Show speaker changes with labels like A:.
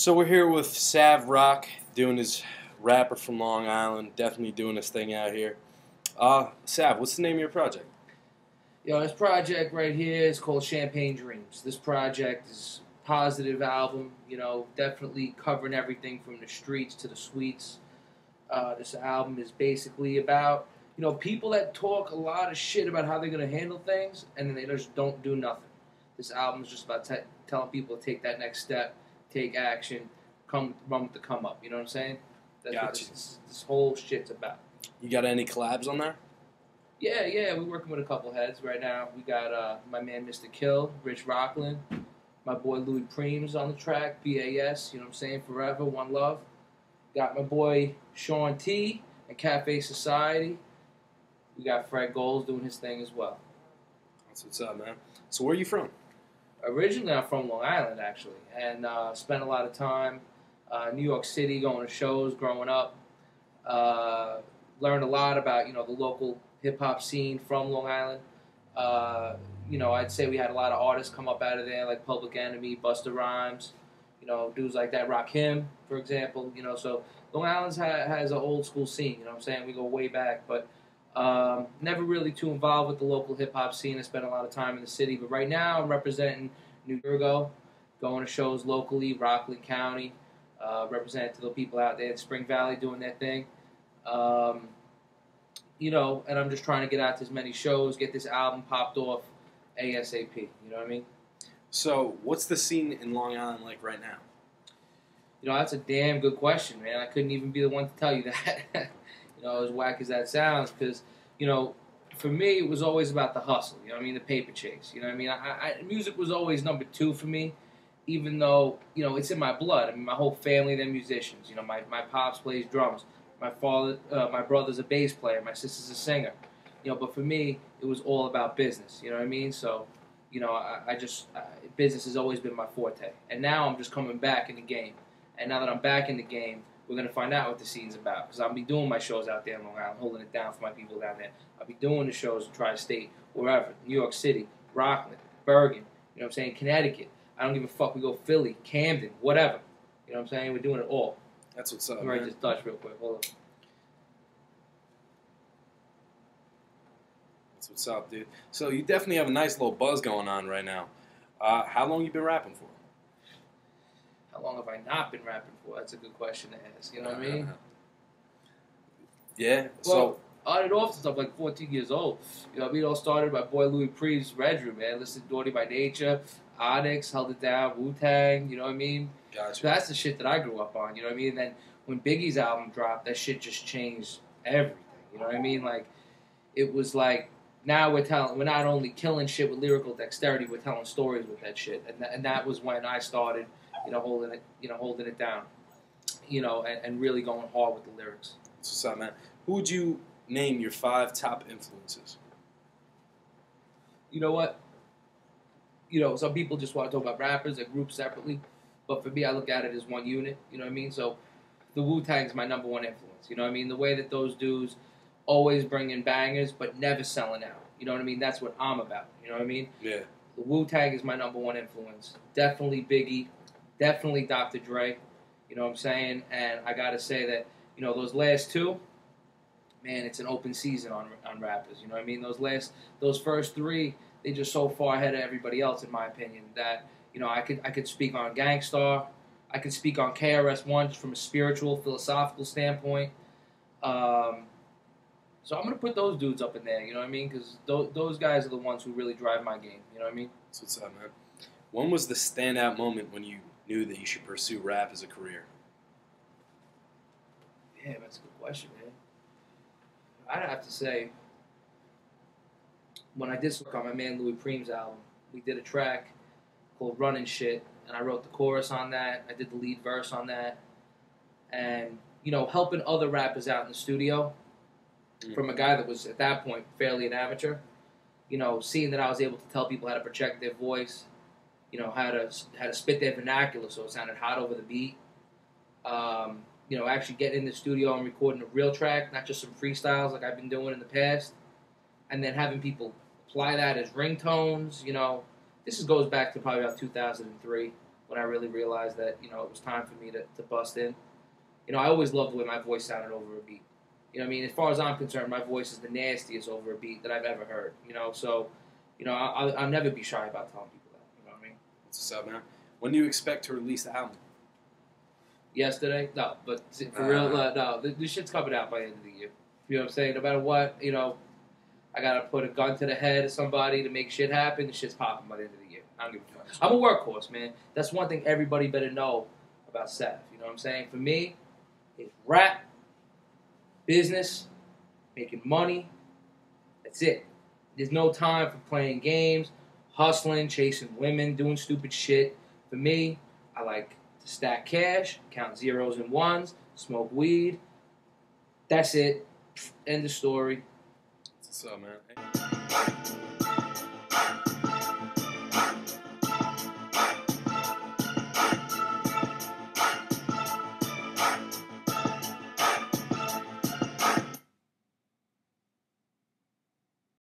A: So we're here with Sav Rock, doing his rapper from Long Island, definitely doing his thing out here. Sav, what's the name of your project?
B: Yo, this project right here is called Champagne Dreams. This project is a positive album, definitely covering everything from the streets to the suites. This album is basically about, people that talk a lot of shit about how they're going to handle things, and then they just don't do nothing. This album is just about telling people to take that next step, take action, run with the come up. You know what I'm saying? That's
A: Gotcha.
B: what this whole shit's about.
A: You got any collabs on there?
B: Yeah, we're working with a couple heads right now. We got my man Mr. Kill, Rich Rockland, my boy Louis Preem's on the track, BAS, you know what I'm saying, Forever, One Love. Got my boy Sean T and Cafe Society. We got Fred Goals doing his thing as well.
A: That's what's up, man. So where are you from?
B: Originally, I'm from Long Island, actually, and spent a lot of time New York City going to shows growing up. Learned a lot about, the local hip-hop scene from Long Island. I'd say we had a lot of artists come up out of there, like Public Enemy, Busta Rhymes, dudes like that, Rakim, for example. So Long Island has an old-school scene, you know what I'm saying? We go way back, but never really too involved with the local hip-hop scene. I spent a lot of time in the city, but right now I'm representing New Jersey, going to shows locally, Rockland County, representing to the people out there in Spring Valley doing their thing. And I'm just trying to get out to as many shows, get this album popped off ASAP. You know what I mean?
A: So what's the scene in Long Island like right now?
B: That's a damn good question, man. I couldn't even be the one to tell you that. As whack as that sounds, because, for me, it was always about the hustle, the paper chase, music was always number two for me, even though, it's in my blood. My whole family, they're musicians, my pops plays drums, my brother's a bass player, my sister's a singer, but for me, it was all about business, so, business has always been my forte, and now I'm just coming back in the game, and now that I'm back in the game, we're going to find out what the scene's about, because I'll be doing my shows out there in Long Island, holding it down for my people down there. I'll be doing the shows in Tri-State, wherever, New York City, Rockland, Bergen, Connecticut. I don't give a fuck. We go Philly, Camden, whatever. You know what I'm saying? We're doing it all.
A: That's what's up,
B: I'm
A: man.
B: ready to touch real quick. Hold on.
A: That's what's up, dude. So you definitely have a nice little buzz going on right now. How long you been rapping for?
B: How long have I not been rapping for? That's a good question to ask. You know what I mean?
A: Yeah.
B: Well, on and off since I'm like 14 years old. It all started by boy Louis Preem's bedroom, man. Listened to Naughty by Nature, Onyx, Held It Down, Wu-Tang, you know what I mean?
A: Gotcha.
B: So that's the shit that I grew up on, you know what I mean? And then when Biggie's album dropped, that shit just changed everything, you know what I mean? Like, it was like, now we're not only killing shit with lyrical dexterity, we're telling stories with that shit. And that was when I started, holding it down, and really going hard with the lyrics.
A: That's what's up, man. Who would you name your 5 top influences?
B: You know what? Some people just want to talk about rappers and groups separately, but for me, I look at it as one unit, you know what I mean? So the Wu-Tang's my number one influence, you know what I mean? The way that those dudes always bring in bangers, but never selling out, you know what I mean? That's what I'm about, you know what I mean?
A: Yeah.
B: The Wu-Tang is my number one influence. Definitely Biggie, definitely Dr. Dre, you know what I'm saying? And I gotta say that, those last two, man, it's an open season on rappers, you know what I mean? Those first three, they just so far ahead of everybody else, in my opinion, that, I could speak on Gangstar, I could speak on KRS-One just from a spiritual, philosophical standpoint. So I'm going to put those dudes up in there, you know what I mean? Because those guys are the ones who really drive my game, you know what I mean?
A: That's what's up, man. When was the standout moment when you knew that you should pursue rap as a career?
B: Yeah, that's a good question, man. I'd have to say, when I did work on my man Louis Preem's album, we did a track called Runnin' Shit, and I wrote the chorus on that. I did the lead verse on that. And, helping other rappers out in the studio, from a guy that was, at that point, fairly an amateur, seeing that I was able to tell people how to project their voice, how to spit their vernacular so it sounded hot over the beat, actually getting in the studio and recording a real track, not just some freestyles like I've been doing in the past, and then having people apply that as ringtones, this goes back to probably about 2003, when I really realized that, you know, it was time for me to bust in. You know, I always loved the way my voice sounded over a beat. You know what I mean? As far as I'm concerned, my voice is the nastiest over a beat that I've ever heard. You know, so, you know, I'll never be shy about telling people that. You know what I mean?
A: What's up, man? When do you expect to release the album?
B: Yesterday? No, but for real, no. This shit's coming out by the end of the year. You know what I'm saying? No matter what, you know, I got to put a gun to the head of somebody to make shit happen. The shit's popping by the end of the year. I don't give a fuck. I'm a workhorse, man. That's one thing everybody better know about Sav. You know what I'm saying? For me, it's rap, business, making money. That's it. There's no time for playing games, hustling, chasing women, doing stupid shit. For me, I like to stack cash, count zeros and ones, smoke weed. That's it. End of story.
A: What's up, man? Hey.